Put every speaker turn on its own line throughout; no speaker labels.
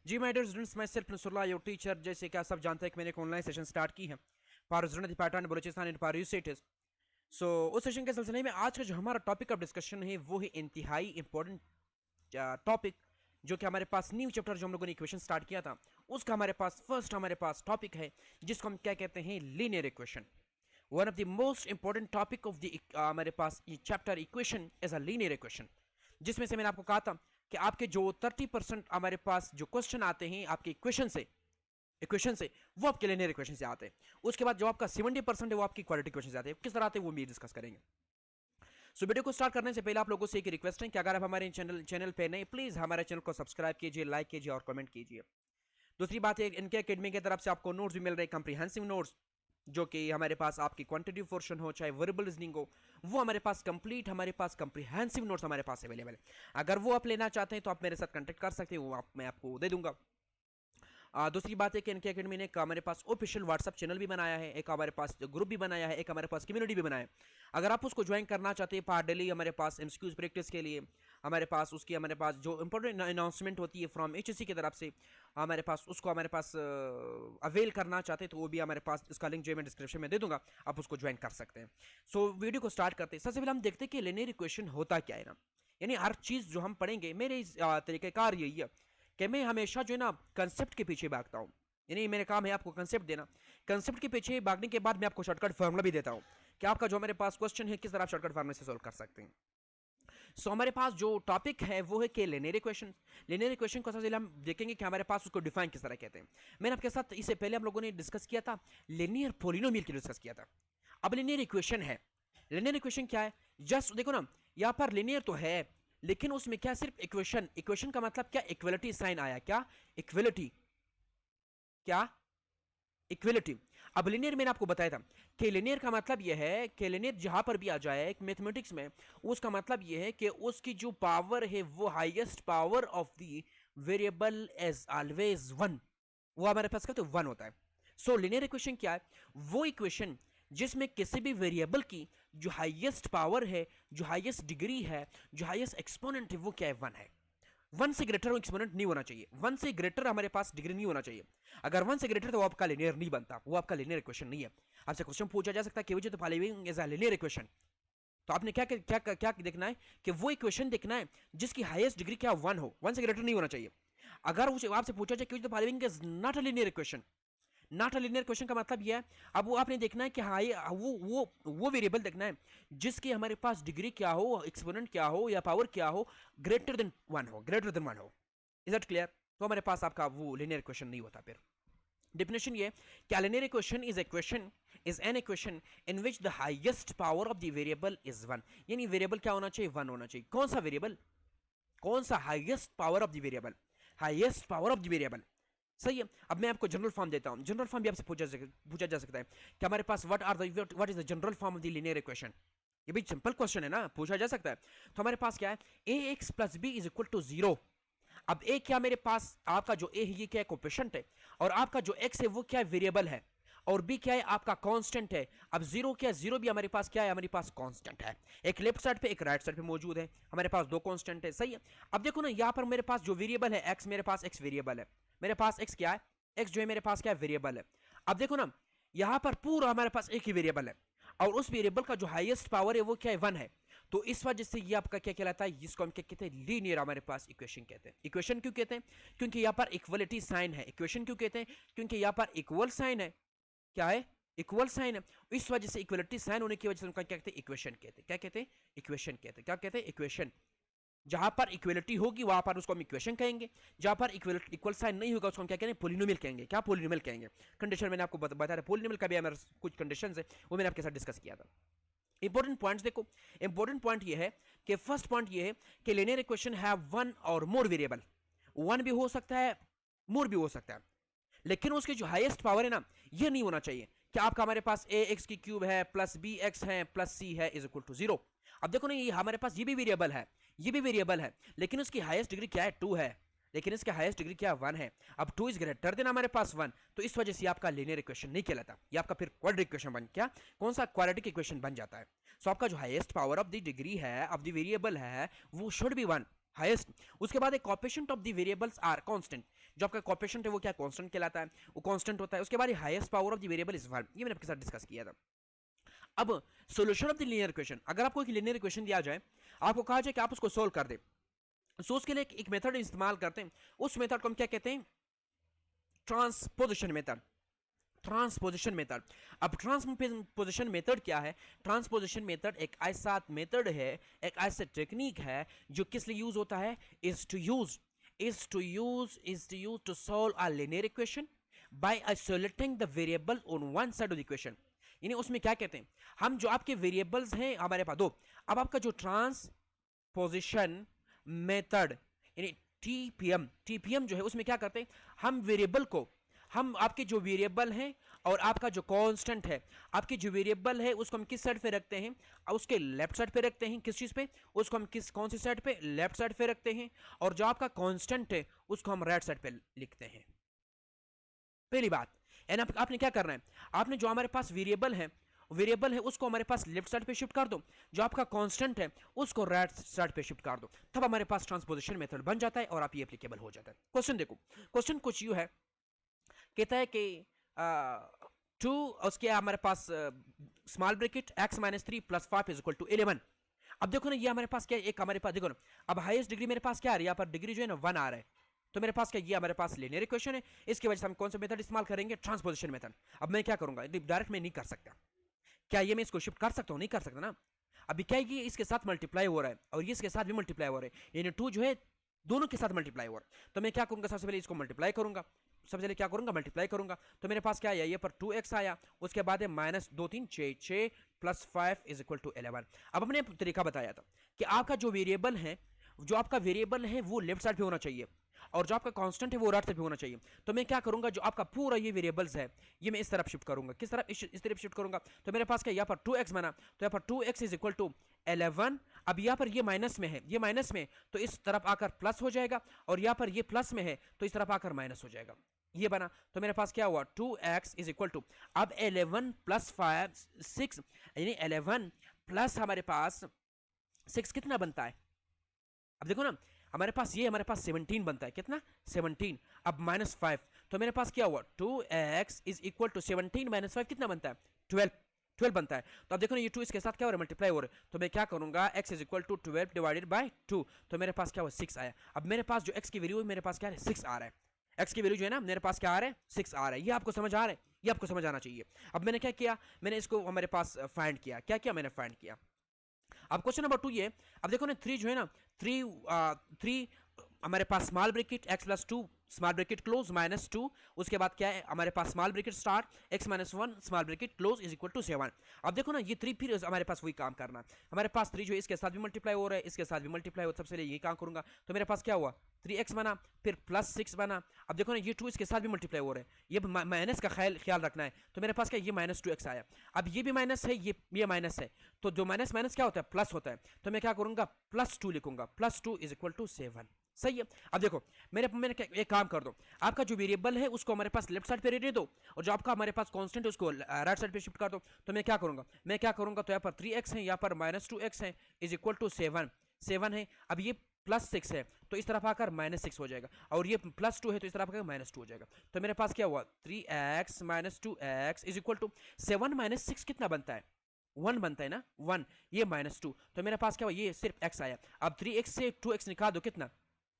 Ji my dear students, myself Nasrullah your teacher. जैसे कि आप सब जानते हैं कि मैंने एक ऑनलाइन सेशन स्टार्ट की है पार पाटन बलूचिस्तान इन पार यूसेटिस। सो उस सेशन के सिलसिले में आज का जो हमारा टॉपिक ऑफ डिस्कशन है वो है इंतहाई इंपॉर्टेंट टॉपिक, जो कि हमारे पास न्यू चैप्टर जो हम लोगों ने इक्वेशन स्टार्ट किया था उसका हमारे पास फर्स्ट हमारे पास टॉपिक है, जिसको हम क्या कहते हैं, linear equation. One of the most important topic of the हमारे पास ये chapter equation is a linear equation, जिसमें से मैंने आपको कहा था कि आपके जो 30% हमारे पास जो क्वेश्चन आते हैं आपके इक्वेशन से वो आपके लीनियर इक्वेशन से आते हैं। उसके बाद जो आपका 70% है वो आपकी क्वाड्रेटिक इक्वेशन से आते हैं। किस तरह आते हैं वो भी डिस्कस करेंगे। सो वीडियो को स्टार्ट करने से पहले आप लोगों से एक रिक्वेस्ट है कि अगर आप हमारे चैनल पे नए, प्लीज हमारे चैनल को सब्सक्राइब कीजिए, लाइक कीजिए और कमेंट कीजिए। दूसरी बात है, इनके अकेडमी की तरफ से आपको नोट्स भी मिल रहे हैं, कंप्रीहेंसिव नोट्स, जो कि हमारे पास आपकी क्वांटिटी पोर्शन हो चाहे वर्बल रीजनिंग हो, वो हमारे पास कंप्लीट हमारे पास कंप्रीहेंसिव नोट्स हमारे पास अवेलेबल है। अगर वो आप लेना चाहते हैं तो आप मेरे साथ कांटेक्ट कर सकते हैं, वो मैं आपको दे दूंगा। दूसरी बात है कि इनके अकेडमी ने एक हमारे पास ऑफिशियल व्हाट्सअप चैनल भी बनाया है, एक हमारे पास ग्रुप भी बनाया है, एक हमारे पास कम्युनिटी भी बनाया है। अगर आप उसको ज्वाइन करना चाहते हैं पार डेली हमारे पास एमसीक्यूज प्रैक्टिस के लिए, हमारे पास जो इंपॉर्टेंट अनाउंसमेंट होती है फ्रॉम एचएससी की तरफ से, हमारे पास उसको हमारे पास अवेल करना चाहते हैं तो वो भी हमारे पास, इसका लिंक जो मैं डिस्क्रिप्शन में दे दूंगा, आप उसको ज्वाइन कर सकते हैं। सो वीडियो को स्टार्ट करते हैं। सबसे पहले हम देखते हैं कि लीनियर इक्वेशन होता क्या है ना, यानी हर चीज़ जो हम पढ़ेंगे, मेरे इस तरीक़ेकार यही है कि मैं हमेशा जो है ना कंसेप्ट के पीछे भागता हूँ। यानी मेरा काम है आपको कंसेप्ट देना, कंसेप्ट के पीछे भागने के बाद मैं आपको शॉर्टकट फार्मूला भी देता हूँ कि आपका जो मेरे पास क्वेश्चन है किस तरह आप शॉर्टकट फार्मूले से सॉल्व कर सकते हैं। सो हमारे पास जो टॉपिक है वो है कि लीनियर इक्वेशन। लीनियर इक्वेशन को सबसे पहले हम देखेंगे कि हमारे पास उसको डिफाइन किस तरह कहते हैं। मैंने आपके साथ इससे पहले हम लोगों ने डिस्कस किया था लीनियर पॉलिनोमियल की डिस्कस किया था। अब लीनियर इक्वेशन है, लीनियर इक्वेशन क्या है, जस्ट देखो ना, यहाँ पर लीनियर तो है लेकिन उसमें क्या सिर्फ इक्वेशन, इक्वेशन का मतलब क्या, इक्वलिटी साइन आया, क्या इक्वलिटी, क्या इक्वलिटी। अब लिनियर मैंने आपको बताया था कि लिनियर का मतलब यह है कि लिनियर जहां पर भी आ जाए एक मैथमेटिक्स में, उसका मतलब यह है कि उसकी जो पावर है वो highest power of the variable is always one, वो हमारे पास क्या, तो वन होता है। सो लिनियर इक्वेशन क्या है, वो इक्वेशन जिसमें किसी भी वेरिएबल की जो हाईएस्ट पावर है, जो हाईएस्ट डिग्री है, जो हाईएस्ट एक्सपोनेंट है, वो क्या है, वन है। वन से ग्रेटर एक्सपोनेंट नहीं होना चाहिए, वन से ग्रेटर हमारे पास डिग्री नहीं होना चाहिए। अगर वन से ग्रेटर तो वो आपका लिनियर नहीं बनता, वो आपका लिनियर इक्वेशन नहीं है। आपसे क्वेश्चन पूछा जा सकता है कि which the following is a linear equation, तो आपने क्या क्या क्या क्या देखना है कि वो इक्वेशन देखना है जिसकी हाईएस्ट डिग्री क्या, वन हो, वन से ग्रेटर नहीं होना चाहिए। अगर आपसे पूछा जाए कि which the following is not a linear equation, not a linear question का मतलब यह है, अब वो आपने देखना है कि हाँ ये वो वेरिएबल देखना है जिसकी हमारे पास डिग्री क्या हो, एक्सपोनेंट क्या हो या पावर क्या हो, ग्रेटर देन वन हो, ग्रेटर देन वन हो। Is that clear? तो हमारे पास आपका वो लिनियर क्वेश्चन नहीं होता। फिर डेफिनेशन ये, क्या linear equation is an equation in which the highest power of the variable is one, यानी वेरिएबल क्या होना चाहिए, वन होना चाहिए। कौन सा वेरिएबल, कौन सा highest power of the variable, highest power of the variable, सही है। अब मैं आपको जनरल फॉर्म देता हूं, जनरल फॉर्म भी आपसे पूछा जा सकता है कि हमारे पास what is the general form of the linear equation. ये भी सिंपल क्वेश्चन है ना, पूछा जा सकता है। तो हमारे पास क्या है, A x plus B is equal to zero. अब ए क्या, मेरे पास आपका जो ए है ये क्या है, कोएफिशिएंट है, और आपका जो एक्स है वो क्या है, वेरिएबल है, और बी क्या है, आपका कांस्टेंट है। अब जीरो क्या, जीरो भी हमारे पास क्या है, हमारे पास कांस्टेंट है। एक लेफ्ट साइड पे एक राइट साइड पे मौजूद है, हमारे पास दो कांस्टेंट है, सही है। अब देखो ना, यहाँ पर मेरे पास जो वेरिएबल है एक्स, मेरे पास एक्स वेरिएबल है, मेरे पास एक्स क्या है, एक्स जो है मेरे पास क्या है, वेरिएबल है। अब देखो ना, यहाँ पर पूरा हमारे पास एक ही वेरिएबल है और उस वेरिएबल का जो हाईएस्ट पावर है वो क्या है, वन है। तो इस वजह से ये आपका क्या कहलाता है, इसको हम क्या कहते हैं, लीनियर हमारे पास इक्वेशन कहते हैं। इक्वेशन क्यों कहते हैं, क्योंकि यहाँ पर इक्वलिटी साइन है। इक्वेशन क्यों कहते हैं, क्योंकि यहाँ पर इक्वल साइन है, क्या है, इक्वल साइन है। इस वजह से इक्वलिटी साइन होने की वजह से उनका क्या कहते हैं, इक्वेशन कहते हैं। क्या कहते हैं, इक्वेशन कहते हैं। क्या कहते हैं, इक्वेशन। जहां पर इक्वलिटी होगी वहां पर उसको हम इक्वेशन कहेंगे, जहां पर इक्वल साइन नहीं होगा उसको हम क्या कहेंगे, पोलिनोमियल कहेंगे। क्या पोलिनोमियल कहेंगे, कंडीशन मैंने आपको बताया, पोलिनोमियल का भी हमारे कुछ कंडीशंस है वो मैंने आपके साथ डिस्कस किया था। इंपॉर्टेंट पॉइंट्स देखो, इंपॉर्टेंट पॉइंट ये है कि फर्स्ट पॉइंट ये है कि लीनियर इक्वेशन हैव वन और मोर वेरिएबल। वन भी हो सकता है, मोर भी हो सकता है, लेकिन उसकी जो हाईएस्ट पावर है ना, ये नहीं होना चाहिए कि आपका हमारे पास ए एक्स की क्यूब है प्लस बी एक्स है प्लस सी है इज इक्वल टू जीरो। अब देखो ना, ये हमारे पास ये भी वेरिएबल है, ये भी वेरिएबल है, लेकिन उसकी हाईएस्ट डिग्री क्या है, टू है, लेकिन इसका हाईएस्ट डिग्री क्या, वन है। अब टू इज ग्रेटर देन हमारे पास वन, तो इस वजह से आपका लीनियर इक्वेशन नहीं कहलाता, ये आपका फिर क्वाड्रेटिक इक्वेशन बन, क्या, कौन सा, क्वाड्रेटिक इक्वेशन बन जाता है। सो आपका जो highest power of the degree है, ऑफ द वेरिएबल है, वो शुड बी वन, हाईएस्ट। उसके बाद एक coefficient of the variables are constant, जो आपका कोएफिशिएंट है वो क्या कांस्टेंट कहलाता है, वो कांस्टेंट होता है। उसके बाद highest power of the variable is 1, ये मैंने आपके साथ डिस्कस किया था। अब solution of the linear equation, अगर आपको एक लीनियर इक्वेशन दिया जाए, आपको कहा जाए कि आप उसको सोल्व कर दे, सो उसके लिए एक मेथड इस्तेमाल करते हैं, उस मेथड को हम क्या कहते हैं, ट्रांसपोजिशन मेथड। Transposition method. अब ट्रांसपोजिशन मेथड क्या है? ट्रांसपोजिशन मेथड एक ऐसा मेथड है, एक ऐसा टेक्निक है जो किस लिए यूज होता है, is to use to solve a linear equation by isolating the variable on one side of the equation. यानी उसमें क्या कहते हैं, हम जो आपके वेरिएबल्स हैं हमारे पास दो, अब आपका जो ट्रांसपोजिशन मेथड यानी टीपीएम जो है उसमें क्या करते हैं, हम वेरिएबल को, हम आपके जो वेरिएबल हैं और आपका जो कांस्टेंट है, आपके जो वेरिएबल है उसको हम किस साइड पे रखते हैं, उसके लेफ्ट साइड पे रखते हैं। किस चीज़ पे? उसको हम कौन सी साइड पे? लेफ्ट साइड पे रखते हैं। और जो आपका कांस्टेंट है उसको हम राइट साइड पे लिखते हैं। पहली बात, यानी आपने क्या करना है, आपने जो हमारे पास वेरिएबल है उसको हमारे पास लेफ्ट साइड पे शिफ्ट कर दो, जो आपका कांस्टेंट है उसको राइट साइड पे शिफ्ट कर दो, तब हमारे पास ट्रांसपोजिशन मेथड बन जाता है और आप ये एप्लीकेबल हो जाता है। क्वेश्चन देखो, क्वेश्चन कुछ यूं है, कहता है कि 2 उसके हमारे पास small bracket x minus 3 plus 5 is equal to 11। अब देखो ना, ये हमारे पास क्या है, एक हमारे पास देखो ना, अब हाईएस्ट डिग्री मेरे पास क्या आ रही है, यहाँ पर डिग्री जो है ना 1 आ रहा है, तो मेरे पास क्या, ये हमारे पास लीनियर इक्वेशन है, इसकी वजह से हम कौन सा मेथड इस्तेमाल करेंगे, ट्रांसपोजिशन मेथड। अब मैं क्या करूंगा, डायरेक्ट में नहीं कर सकता, क्या ये मैं इसको शिफ्ट कर सकता हूँ? नहीं कर सकता ना। अभी क्या है कि इसके साथ मल्टीप्लाई हो रहा है और ये इसके साथ भी मल्टीप्लाई हो रहा है, यानी 2 जो है दोनों के साथ मल्टीप्लाई हो रहा है, तो मैं क्या करूंगा, सबसे पहले इसको मल्टीप्लाई करूंगा, सबसे पहले क्या करूंगा, मल्टीप्लाई करूंगा, तो मेरे पास क्या आया, ये पर 2x आया, उसके बाद है minus 2 3 6 plus 5 is equal to 11। अब हमने तरीका बताया था कि आपका जो वेरिएबल है वो लेफ्ट साइड पे होना चाहिए और जो आपका कांस्टेंट है वो राइट साइड पे होना चाहिए। तो मैं क्या करूंगा, जो आपका पूरा ये वेरिएबल्स है ये मैं इस तरफ शिफ्ट करूंगा। किस तरफ? इस तरफ शिफ्ट करूंगा, तो मेरे पास क्या, यहाँ पर 2x बना, तो यहाँ पर 2x इज इक्वल टू 11। अब यहाँ पर ये माइनस में है, ये माइनस में, तो इस तरफ आकर प्लस हो जाएगा, और यहाँ पर ये प्लस में है तो इस तरफ आकर माइनस हो जाएगा, ये बना। तो मेरे पास क्या हुआ, 2x इज इक्वल टू, अब 11 प्लस 5 6, यानी 11 प्लस हमारे पास 6 कितना बनता है, अब देखो ना, हमारे पास 17 बनता है, कितना, 17। अब माइनस 5, तो मेरे पास क्या हुआ, 2x is equal to 17 minus 5 कितना बनता है, 12 बनता है। तो अब देखो ना, ये 2 इसके साथ क्या हो रहा है, मल्टीप्लाई हो रहा है, तो मैं क्या करूंगा, x is equal to 12 divided by 2, तो मेरे पास क्या हुआ, 6 आया। अब मेरे पास जो x की वैल्यू है, मेरे पास क्या है, 6 आ रहा है, x की वैल्यू जो है ना मेरे पास क्या आ रहा है, 6 आ रहा है। ये आपको समझ आ रहा है, ये आपको समझ आना चाहिए। अब मैंने क्या किया, मैंने इसको हमारे पास फाइंड किया, क्या किया मैंने, फाइंड किया। अब क्वेश्चन नंबर 2 ये, अब देखो ना 3 जो है ना, 3 हमारे पास small bracket x plus 2 small bracket close minus 2, उसके बाद क्या है हमारे पास small bracket start x minus 1 small bracket close is equal to 7। अब देखो ना, ये 3 फिर हमारे पास वही काम करना है, हमारे पास 3 जो है इसके साथ भी मल्टीप्लाई हो रहा है, इसके साथ भी मल्टीप्लाई हो, सबसे पहले ये काम करूंगा, तो मेरे पास क्या हुआ, 3x बना, फिर प्लस 6 बना। अब देखो ना, ये 2 इसके साथ भी मल्टीप्लाई हो रहा है, ये माइनस का ख्याल रखना है, तो मेरे पास क्या, ये माइनस 2x आया। अब ये भी माइनस है, ये माइनस है, तो जो माइनस माइनस क्या होता है, प्लस होता है, तो मैं क्या करूंगा, प्लस 2 लिखूंगा, प्लस 2 इज इक्वल टू 7। सही है। अब देखो मैंने एक काम कर दो, आपका जो वेरिएबल है उसको हमारे पास लेफ्ट साइड पे रहने दो, और जो आपका हमारे पास कांस्टेंट है उसको राइट साइड पे शिफ्ट कर दो। तो मैं क्या करूंगा, तो यहाँ पर 3x है, यहाँ पर माइनस 2x है, इज इक्वल टू 7 है। अब ये प्लस 6 है तो इस तरफ आकर माइनस 6 हो जाएगा, और ये प्लस 2 है तो इस तरफ आकर माइनस 2 हो जाएगा। तो मेरे पास क्या हुआ, 3x minus 2x is equal to 7 minus 6 कितना बनता है, 1 बनता है ना, 1, ये माइनस 2, तो मेरे पास क्या हुआ, ये सिर्फ x आया। अब 3x से 2x निकाल दो, कितना,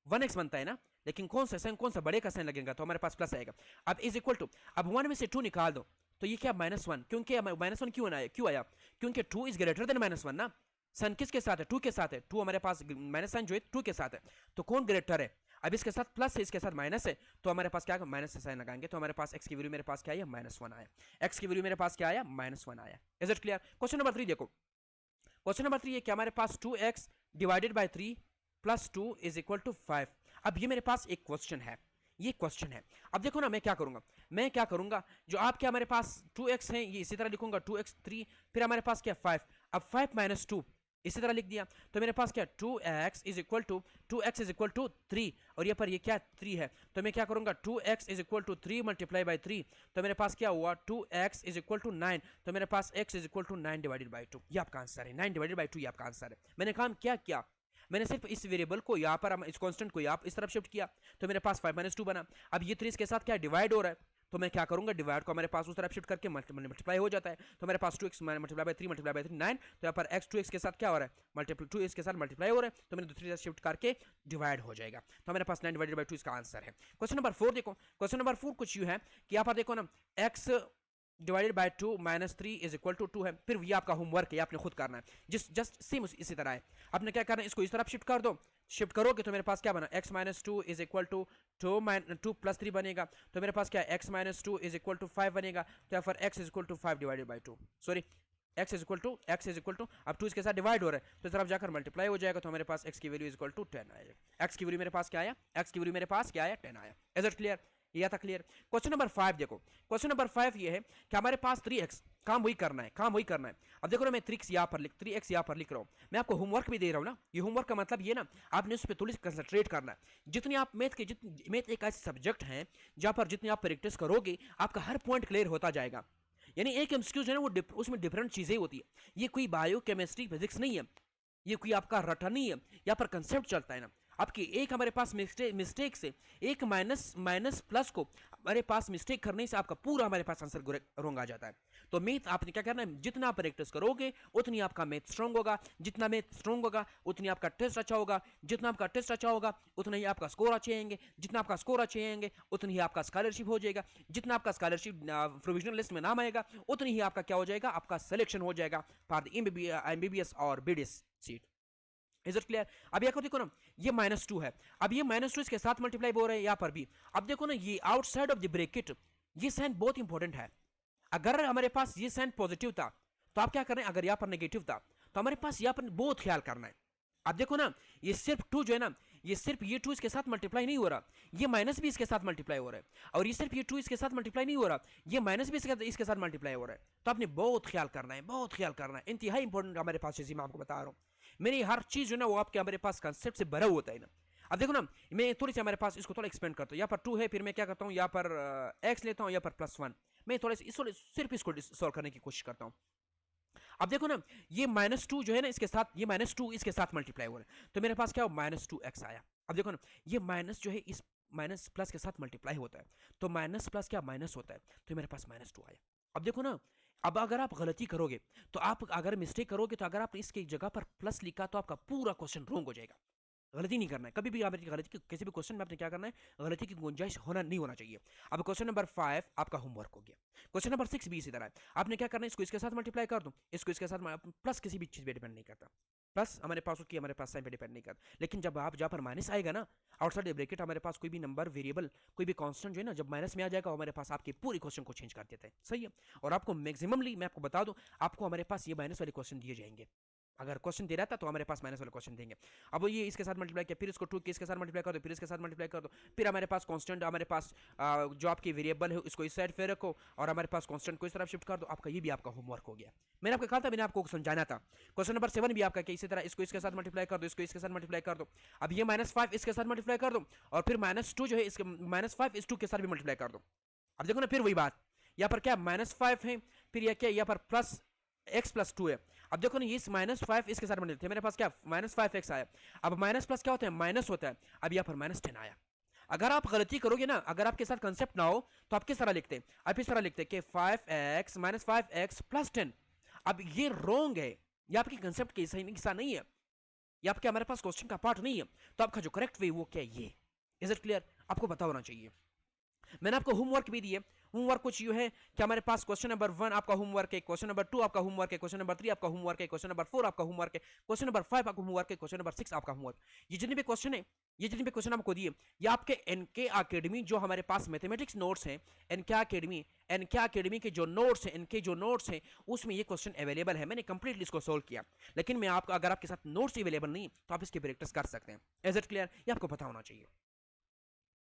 1x बनता है ना, लेकिन कौन सा बड़े का साइन लगेगा, तो हमारे पास प्लस आएगा। अब इज इक्वल टू, अब 1 में से 2 निकाल दो, तो ये क्या, -1, क्योंकि -1 क्यों आया, क्योंकि 2 इज ग्रेटर देन -1 ना, सन किसके साथ है, 2 के साथ है, 2 हमारे पास माइनस साइन जो है 2 के साथ है, तो कौन ग्रेटर है, अब इसके साथ प्लस है, इसके साथ माइनस है, तो हमारे पास क्या माइनस से साइन लगाएंगे, तो हमारे पास x की वैल्यू मेरे पास क्या आया, -1 आया, x की वैल्यू मेरे पास क्या आया, -1 आया। Is it clear? Question number 3 देखो, क्वेश्चन नंबर 3 ये क्या, हमारे पास 2x divided by 3 plus 2 is equal to 5। अब ये मेरे पास एक क्वेश्चन है, ये क्वेश्चन है। अब देखो ना, मैं क्या करूंगा, जो आपके हमारे पास 2x है ये इसी तरह लिखूंगा, 2x 3, फिर हमारे पास क्या 5, अब 5 माइनस 2 इसी तरह लिख दिया, तो मेरे पास क्या 2x इज इक्वल टू 3, और ये पर ये क्या 3 है, तो मैं क्या करूंगा 2x is equal to 3 multiply by 3, तो मेरे पास क्या हुआ 2x इज इक्वल टू 9, तो मेरे पास x is equal to 9 divided by 2, ये आपका आंसर है, 9 डिवाइडेड बाई 2 ये आपका आंसर है। मैंने काम क्या किया, मैंने सिर्फ इस वेरिएबल को यहाँ पर, इस कांस्टेंट को यहाँ इस तरफ शिफ्ट किया, तो मेरे पास 5 - 2 बना। अब ये 3 इसके साथ क्या डिवाइड हो रहा है, तो मैं क्या करूंगा, डिवाइड को मेरे पास उस तरफ शिफ्ट करके मल्टीप्लाई हो जाता है, तो मेरे पास 2x मल्टीप्लाई बाय 3 9, तो यहाँ पर x 2x के साथ क्या हो रहा है, मल्टीप्लाई 2x के साथ मल्टीप्लाई हो रहा है, तो मैंने दूसरी तरफ शिफ्ट करके डिवाइड हो जाएगा, तो मेरे पास 9/2 इसका आंसर है। क्वेश्चन नंबर 4 देखो, क्वेश्चन नंबर 4 कुछ यूं है कि यहाँ पर देखो ना, x divided by 2 - 3 is equal to 2 है। फिर ये आपका होमवर्क है, आपने खुद करना है, जस्ट सेम इसी तरह है। आपने क्या करना है, इसको इस तरफ शिफ्ट कर दो, शिफ्ट करोगे तो मेरे पास क्या बना, x - 2 इज इक्वल टू 2 + 3 बनेगा, तो मेरे पास क्या है, x - 2 इज इक्वल टू 5 बनेगा, तो यहाँ पर x is equal to 5 divided by 2, sorry x is equal to अब 2 इसके साथ डिवाइड हो रहा है, तो इस तरफ जाकर मल्टीप्लाई हो जाएगा, तो हमारे पास x की वैल्यू इज इक्वल टू 10 आएगा। x की वैल्यू मेरे पास क्या आया, x की वैल्यू मेरे पास क्या आया, 10 आया। इज इट क्लियर, ये था क्लियर। क्वेश्चन नंबर 5 देखो, क्वेश्चन नंबर 5 ये है कि हमारे पास 3x, काम वही करना है, काम वही करना है। अब देखो ना, मैं 3x यहाँ पर लिख रहा हूँ, मैं आपको होमवर्क भी दे रहा हूँ ना, ये होमवर्क का मतलब ये ना, आपने उस पर थोड़ी सी कंसंट्रेट करना है। जितनी आप मैथ एक ऐसे सब्जेक्ट हैं जहाँ पर जितनी आप प्रैक्टिस करोगे, आपका हर पॉइंट क्लियर होता जाएगा। यानी एक एमसीक्यू जो है ना, वो उसमें डिफरेंट चीजें होती है, ये कोई बायो केमिस्ट्री फिजिक्स नहीं है, ये कोई आपका रटा नहीं है, यहाँ पर कंसेप्ट चलता है ना। आपकी एक हमारे पास मिस्टेक से, एक माइनस प्लस को हमारे पास मिस्टेक करने से आपका पूरा हमारे पास आंसर रॉन्ग आ जाता है। तो मैथ आपने क्या करना है, जितना आप प्रैक्टिस करोगे उतनी आपका मैथ स्ट्रॉन्ग होगा, जितना मैथ स्ट्रॉन्ग होगा उतनी आपका टेस्ट अच्छा होगा, जितना आपका टेस्ट अच्छा होगा उतना ही आपका स्कोर अच्छे आएंगे, जितना आपका स्कोर अच्छे आएंगे उतनी ही आपका स्कॉलरशिप हो जाएगा, जितना आपका स्कॉलरशिप प्रोविजनल लिस्ट में नाम आएगा उतनी ही आपका क्या हो जाएगा, आपका सिलेक्शन हो जाएगा फॉर द एमबीबीएस और BDS seat. Is it clear. अब यहाँ को देखो ना, ये -2 है, अब ये -2 इसके साथ मल्टीप्लाई हो रहा है यहाँ पर भी। अब देखो ना, ये आउटसाइड ऑफ द ब्रैकेट, ये साइन बहुत इंपॉर्टेंट है। अगर हमारे पास ये साइन पॉजिटिव था तो आप क्या कर रहे हैं, अगर यहाँ पर नेगेटिव था तो हमारे पास यहाँ पर बहुत ख्याल करना है। अब देखो ना, ये सिर्फ 2 जो है ना, ये सिर्फ ये 2 इसके साथ मल्टीप्लाई नहीं हो रहा, ये माइनस भी इसके साथ मल्टीप्लाई हो रहा है, और ये सिर्फ ये 2 इसके साथ मल्टीप्लाई नहीं हो रहा, ये माइनस भी इसके साथ मल्टीप्लाई हो रहा है। तो आपने बहुत ख्याल करना है, बहुत ख्याल करना है, इंतहाई इंपॉर्टेंट हमारे पास चीज़ मैं आपको बता रहा हूँ। मेरी हर चीज़ जो है ना, वो आपके हमारे पास कंसेप्ट से भरा होता है ना। अब देखो ना, मैं थोड़ी सी हमारे पास इसको थोड़ा एक्सपेंड करता हूँ। यहाँ पर 2 है, फिर मैं क्या करता हूँ, यहाँ पर x लेता हूँ, यहाँ पर +1, मैं थोड़ा सिर्फ इसको सॉल्व करने की कोशिश करता हूँ। अब देखो ना, ये -2 जो है ना, इसके साथ ये -2 इसके साथ मल्टीप्लाई हो रहा है, तो मेरे पास क्या हो, -2x आया। अब देखो ना, ये माइनस जो है इस माइनस प्लस के साथ मल्टीप्लाई होता है, तो माइनस प्लस क्या माइनस होता है, तो मेरे पास -2 आया। अब देखो ना, अब अगर आप गलती करोगे, तो आप अगर मिस्टेक करोगे, तो अगर आप इसकी जगह पर प्लस लिखा तो आपका पूरा क्वेश्चन रॉन्ग हो जाएगा। गलती नहीं करना है कभी भी, आपकी गलती किसी भी क्वेश्चन में आपने क्या करना है, गलती की गुंजाइश नहीं होना चाहिए। अब क्वेश्चन नंबर 5 आपका होमवर्क हो गया। क्वेश्चन नंबर 6 भी इसी तरह है, आपने क्या करना है, इसको इसके साथ मल्टीप्लाई कर दो, इसको इसके साथ, प्लस किसी भी चीज़ पे डिपेंड नहीं करता, प्लस हमारे पास उसकी हमारे पास साइन पे डिपेंड नहीं करता। लेकिन जब आप जहाँ पर माइनस आएगा ना, आउटसाइड द ब्रैकेट, हमारे पास कोई भी नंबर वेरिएबल, कोई भी कांस्टेंट जो है ना, जब माइनस में आ जाएगा, हमारे पास आपके पूरे क्वेश्चन को चेंज कर देता है। सही है। और आपको मैक्सिममली मैं आपको बता दूं, आपको हमारे पास ये माइनस वाले क्वेश्चन दिए जाएंगे। अगर क्वेश्चन दे रहा था तो हमारे पास माइनस वाले क्वेश्चन देंगे। अब ये इसके साथ मल्टीप्लाई किया, फिर इसको 2 के इसके साथ मल्टीप्लाई कर दो, फिर इसके साथ मल्टीप्लाई कर दो, फिर हमारे पास कांस्टेंट, हमारे पास जो आपकी वेरिएबल है उसको इस साइड पे रखो, और हमारे पास कांस्टेंट को इस तरफ शिफ्ट कर दो। आपका ये भी आपका होमवर्क हो गया। मैंने आपको कहा था, मैंने आपको समझाना था। क्वेश्चन नंबर 7 भी आपका इसी तरह, इसको इसके साथ मल्टीप्लाई कर दो, इसको इसके साथ मल्टीप्लाई कर दो। अब ये -5 इसके साथ मल्टीप्लाई कर दो, और फिर -2 जो है इसके -5 इस 2 के साथ भी मल्टीप्लाई कर दो। अब देखो ना, फिर वही बात, यहाँ पर क्या -5 है, फिर यह क्या, यहाँ पर प्लस x + 2 है। अब देखो ना, ये -5 इसके साथ मल्टीप्लाई, मेरे पास क्या -5x आया। अब माइनस प्लस क्या होता है, माइनस होता है। अब यहाँ पर -10 आया। अगर आप गलती करोगे ना, अगर आपके साथ कंसेप्ट ना हो, तो आप किस तरह लिखते हैं, आप इस तरह लिखते हैं कि 5x -5x + 10। अब ये रॉन्ग है, ये आपकी कंसेप्ट के सही हिस्सा नहीं है, ये आपके हमारे पास क्वेश्चन का पार्ट नहीं है। तो आपका जो करेक्ट वे वो क्या है, ये। इज इट क्लियर, आपको पता होना चाहिए। मैंने आपको होमवर्क भी दिए। होमवर्क कुछ यूं है कि हमारे पास क्वेश्चन नंबर 1 आपका होमवर्क है, क्वेश्चन नंबर 2 आपका होमवर्क है, क्वेश्चन नंबर 3 आपका होमवर्क है, क्वेश्चन नंबर 4 आपका होमवर्क है, क्वेश्चन नंबर 5 आपका होमवर्क है, क्वेश्चन नंबर 6 आपका होमवर्क। ये जितने भी क्वेश्चन है, ये जितने भी क्वेश्चन आपको दिए, ये आपके एनके एकेडमी जो हमारे पास मैथमेटिक्स नोट्स हैं, एनके एकेडमी के जो नोट्स हैं, इनके जो नोट्स हैं, उसमें ये क्वेश्चन अवेलेबल है। मैंने कंप्लीटली इसको सोल्व किया। लेकिन मैं आपको, अगर आपके साथ नोट्स अवेलेबल नहीं तो आप इसकी प्रैक्टिस कर सकते हैं। इज इट क्लियर, ये आपको पता होना चाहिए।